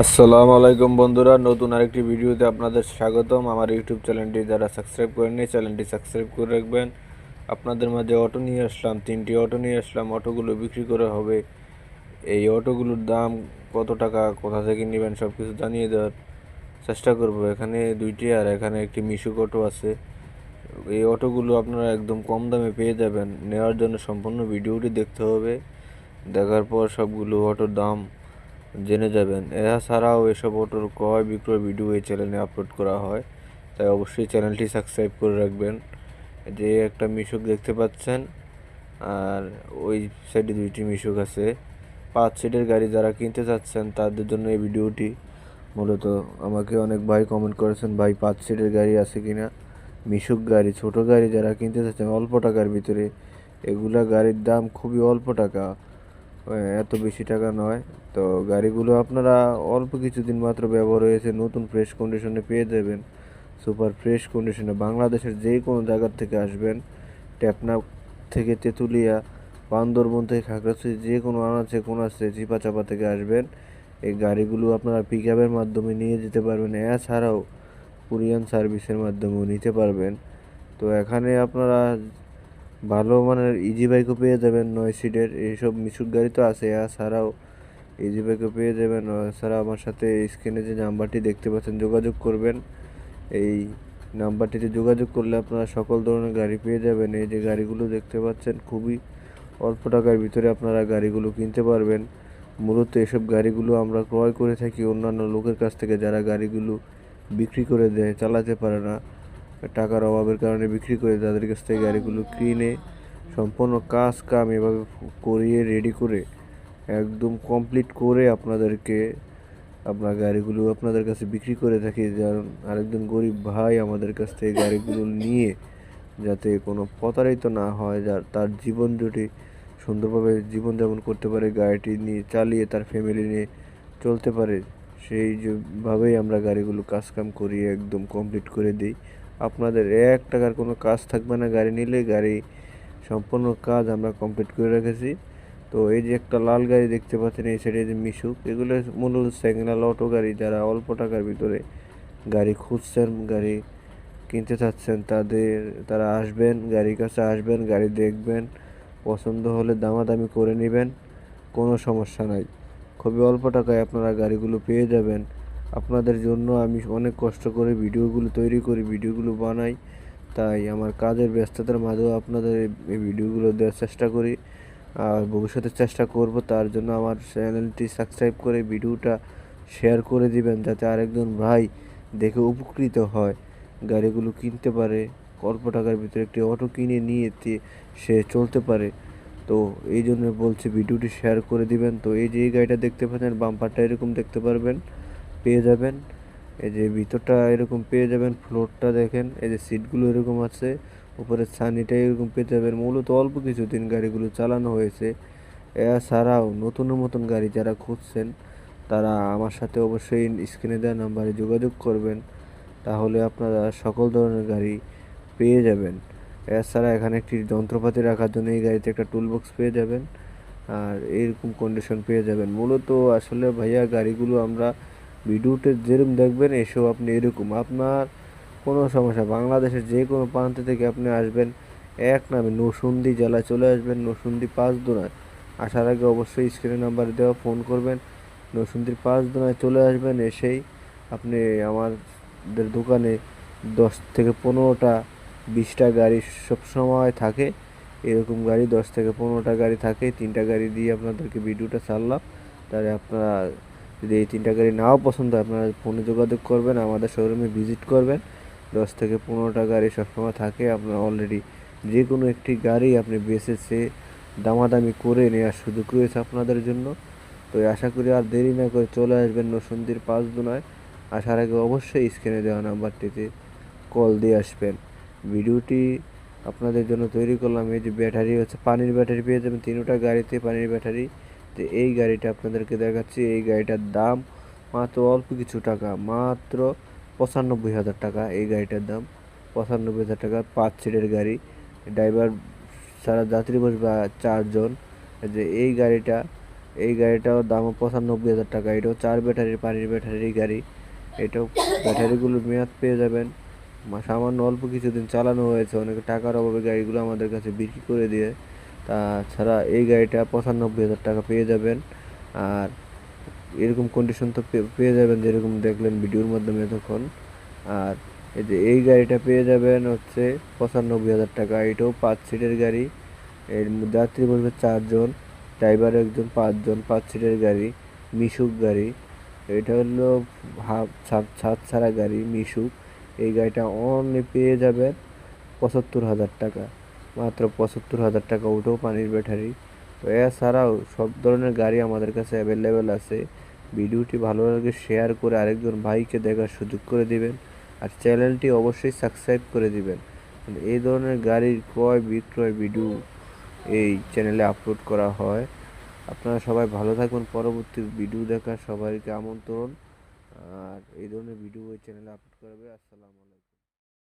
আসসালামু আলাইকুম বন্ধুরা, নতুন আরেকটি ভিডিওতে আপনাদের স্বাগতম। আমার ইউটিউব চ্যানেলটি যারা সাবস্ক্রাইব করেননি, চ্যানেলটি সাবস্ক্রাইব করে রাখবেন। আপনাদের মাঝে অটো নিয়ে আসলাম, তিনটি অটো নিয়ে আসলাম। অটোগুলো বিক্রি করা হবে। এই অটোগুলোর দাম কত টাকা, কোথা থেকে নেবেন, সব কিছু জানিয়ে দেওয়ার চেষ্টা করব। এখানে দুইটি আর এখানে একটি মিশুক অটো আছে। এই অটোগুলো আপনারা একদম কম দামে পেয়ে যাবেন। নেওয়ার জন্য সম্পূর্ণ ভিডিওটি দেখতে হবে। দেখার পর সবগুলো অটোর দাম জেনে যাবেন। এছাড়াও এসব অটোর ক্রয় বিক্রয় ভিডিও এই চ্যানেলে আপলোড করা হয়, তাই অবশ্যই চ্যানেলটি সাবস্ক্রাইব করে রাখবেন। যে একটা মিশুক দেখতে পাচ্ছেন, আর ওই সাইডে দুইটি মিশুক আছে। 5 সিটের গাড়ি যারা কিনতে চাচ্ছেন তাদের জন্য এই ভিডিওটি। মূলত আমাকে অনেক ভাই কমেন্ট করেছেন, ভাই 5 সিটের গাড়ি আছে কিনা, মিশুক গাড়ি, ছোট গাড়ি যারা কিনতে চাচ্ছেন অল্প টাকার ভিতরে। এগুলা গাড়ির দাম খুবই অল্প টাকা, এত বেশি টাকা নয়। তো গাড়িগুলো আপনারা অল্প কিছুদিন মাত্র ব্যবহার হয়েছে, নতুন ফ্রেশ কন্ডিশনে পেয়ে যাবেন। সুপার ফ্রেশ কন্ডিশনে বাংলাদেশের যে কোনো জায়গার থেকে আসবেন, টেকনাফ থেকে তেঁতুলিয়া, বান্দরবন থেকে খাগড়াছড়ি, যে কোনো আনাচে কোনাচে চিপা চাপা থেকে আসবেন, এই গাড়িগুলো আপনারা পিক আপের মাধ্যমে নিয়ে যেতে পারবেন। এছাড়াও কুরিয়ান সার্ভিসের মাধ্যমেও নিতে পারবেন। তো এখানে আপনারা ভালো মানের ইজি বাইকও পেয়ে যাবেন, 9 সিটের। এইসব মিশুক গাড়ি তো আছে, এছাড়াও ইজি বাইকও পেয়ে যাবেন। এছাড়া আমার সাথে স্ক্রিনে যে নাম্বারটি দেখতে পাচ্ছেন যোগাযোগ করবেন। এই নাম্বারটিতে যোগাযোগ করলে আপনারা সকল ধরনের গাড়ি পেয়ে যাবেন। এই যে গাড়িগুলো দেখতে পাচ্ছেন, খুবই অল্প টাকার ভিতরে আপনারা গাড়িগুলো কিনতে পারবেন। মূলত এসব গাড়িগুলো আমরা ক্রয় করে থাকি অন্যান্য লোকের কাছ থেকে, যারা গাড়িগুলো বিক্রি করে দেয়, চালাতে পারে না, টাকার অভাবের কারণে বিক্রি করে। তাদের কাছ থেকে গাড়িগুলো কিনে সম্পূর্ণ কাজ কাম এভাবে করিয়ে রেডি করে একদম কমপ্লিট করে আপনাদেরকে আপনার গাড়িগুলো আপনাদের কাছে বিক্রি করে থাকি। যেমন আরেকজন গরিব ভাই আমাদের কাছ থেকে গাড়িগুলো নিয়ে যাতে কোনো প্রতারিত না হয়, যার তার জীবন জুটি সুন্দরভাবে জীবনযাপন করতে পারে, গাড়িটি নিয়ে চালিয়ে তার ফ্যামিলি নিয়ে চলতে পারে, সেই ভাবেই আমরা গাড়িগুলো কাজকাম করিয়ে একদম কমপ্লিট করে দিই। আপনাদের 1 টাকার কোনো কাজ থাকবে না গাড়ি নিলে। গাড়ি সম্পূর্ণ কাজ আমরা কমপ্লিট করে রেখেছি। তো এই যে একটা লাল গাড়ি দেখতে পাচ্ছেন, এই সাইডে যে মিশুক, এগুলো মূলত সিগন্যাল অটো গাড়ি। যারা অল্প টাকার ভিতরে গাড়ি খুঁজছেন, গাড়ি কিনতে চাচ্ছেন, তারা আসবেন, গাড়ির কাছে আসবেন, গাড়ি দেখবেন, পছন্দ হলে দামাদামি করে নেবেন, কোনো সমস্যা নাই। খুবই অল্প টাকায় আপনারা গাড়িগুলো পেয়ে যাবেন। আপনাদের জন্য আমি অনেক কষ্ট করে ভিডিওগুলো তৈরি করি, ভিডিওগুলো বানাই। তাই আমার কাজের ব্যস্ততার মাঝেও আপনাদের এই ভিডিওগুলো দেওয়ার চেষ্টা করি, আর ভবিষ্যতে চেষ্টা করব। তার জন্য আমার চ্যানেলটি সাবস্ক্রাইব করে ভিডিওটা শেয়ার করে দিবেন, যাতে আরেকজন ভাই দেখে উপকৃত হয়, গাড়িগুলো কিনতে পারে, অল্প টাকার ভিতরে একটি অটো কিনে নিয়ে সে চলতে পারে। তো এই জন্য বলছি ভিডিওটি শেয়ার করে দিবেন। তো এই যে এই গাড়িটা দেখতে পাচ্ছেন, বাম্পারটা এরকম দেখতে পারবেন, পেয়ে যাবেন। এই যে ভিতরটা এরকম পেয়ে যাবেন, ফ্লোরটা দেখেন, এই যে সিটগুলো এরকম আছে, উপরের ছানিটা এরকম পেয়ে যাবেন। মূলত অল্প কিছুদিন গাড়িগুলো চালানো হয়েছে। এছাড়াও নতুনের মতন গাড়ি যারা খুঁজছেন, তারা আমার সাথে অবশ্যই স্ক্রিনে দেওয়া নাম্বারে যোগাযোগ করবেন, তাহলে আপনারা সকল ধরনের গাড়ি পেয়ে যাবেন। এছাড়া এখানে একটি যন্ত্রপাতি রাখার জন্য এই গাড়িতে একটা টুল বক্স পেয়ে যাবেন, আর এরকম কন্ডিশন পেয়ে যাবেন। মূলত আসলে ভাইয়া গাড়িগুলো আমরা ভিডিওতে যেরকম দেখবেন, এসব আপনি এরকম আপনার কোনো সমস্যা, বাংলাদেশের যে কোনো প্রান্ত থেকে আপনি আসবেন, এক নামে নরসিংদী জেলায় চলে আসবেন, নরসিংদী 5 দোনায়। আসার আগে অবশ্যই স্ক্রিনে নাম্বার দেওয়া ফোন করবেন, নরসিংদীর 5 দোনায় চলে আসবেন। এসেই আপনি আমাদের দোকানে 10 থেকে 15টা 20টা গাড়ি সবসময় থাকে। এরকম গাড়ি 10 থেকে 15টা গাড়ি থাকে। 3টা গাড়ি দিয়ে আপনাদেরকে ভিডিওটা ছাড়লাম। তাহলে আপনারা যদি এই 3টা গাড়ি নাও পছন্দ হয়, আপনারা ফোনে যোগাযোগ করবেন, আমাদের শোরুমে ভিজিট করবেন। 10 থেকে 15টা গাড়ি সবসময় থাকে। আপনার অলরেডি যে কোনো একটি গাড়ি আপনি বেছেছে দামাদামি করে নেওয়ার সুযোগ রয়েছে আপনাদের জন্য। তো আশা করি আর দেরি না করে চলে আসবেন নরসিংদীর 5 দোনায়। আসার আগে অবশ্যই স্ক্রিনে দেওয়া নাম্বারটিতে কল দিয়ে আসবেন। ভিডিওটি আপনাদের জন্য তৈরি করলাম। এই যে ব্যাটারি হচ্ছে পানির ব্যাটারি পেয়ে যাবেন, 3টা গাড়িতে পানির ব্যাটারি। তো এই গাড়িটা আপনাদেরকে দেখাচ্ছি। এই গাড়িটার দাম মাত্র অল্প কিছু টাকা, মাত্র 95,000 টাকা। এই গাড়িটার দাম 95,000 টাকা। 5 সিটের গাড়ি, ড্রাইভার ছাড়া যাত্রী বসবে 4 জন। যে এই গাড়িটা এই গাড়িটাও দামও 95,000 টাকা। এটাও 4 ব্যাটারির পানির ব্যাটারির গাড়ি। এটাও ব্যাটারিগুলোর মেয়াদ পেয়ে যাবেন। সামান্য অল্প কিছুদিন চালানো হয়েছে, অনেকে টাকার অভাবে গাড়িগুলো আমাদের কাছে বিক্রি করে দিয়ে। তাছাড়া এই গাড়িটা 95,000 টাকা পেয়ে যাবেন। আর এরকম কন্ডিশন তো পেয়ে যাবেন যেরকম দেখলেন ভিডিওর মাধ্যমে তখন। আর এই যে এই গাড়িটা পেয়ে যাবেন হচ্ছে 95,000 টাকা। এটাও 5 সিটের গাড়ি। এর যাত্রী বলবে 4 জন, ড্রাইভার একজন, 5 জন, 5 সিটের গাড়ি, মিশুক গাড়ি। এটা হলো হাফ ছাদ ছাড়া গাড়ি মিশুক। এই গাড়িটা অনলি পেয়ে যাবেন 75,000 টাকা, মাত্র 75,000 টাকা। ওটাও পানির ব্যাটারি। তো এছাড়াও সব ধরনের গাড়ি আমাদের কাছে অ্যাভেলেবেল আছে। ভিডিওটি ভালো লাগে শেয়ার করে আরেকজন ভাইকে দেখার সুযোগ করে দিবেন। আর চ্যানেলটি অবশ্যই সাবস্ক্রাইব করে দিবেন। এই ধরনের গাড়ির ক্রয় বিক্রয় ভিডিও এই চ্যানেলে আপলোড করা হয়। আপনারা সবাই ভালো থাকুন। পরবর্তী ভিডিও দেখার সবাইকে আমন্ত্রণ। আর এই ধরনের ভিডিও ওই চ্যানেলে আপলোড করা হবে। আসসালামু আলাইকুম।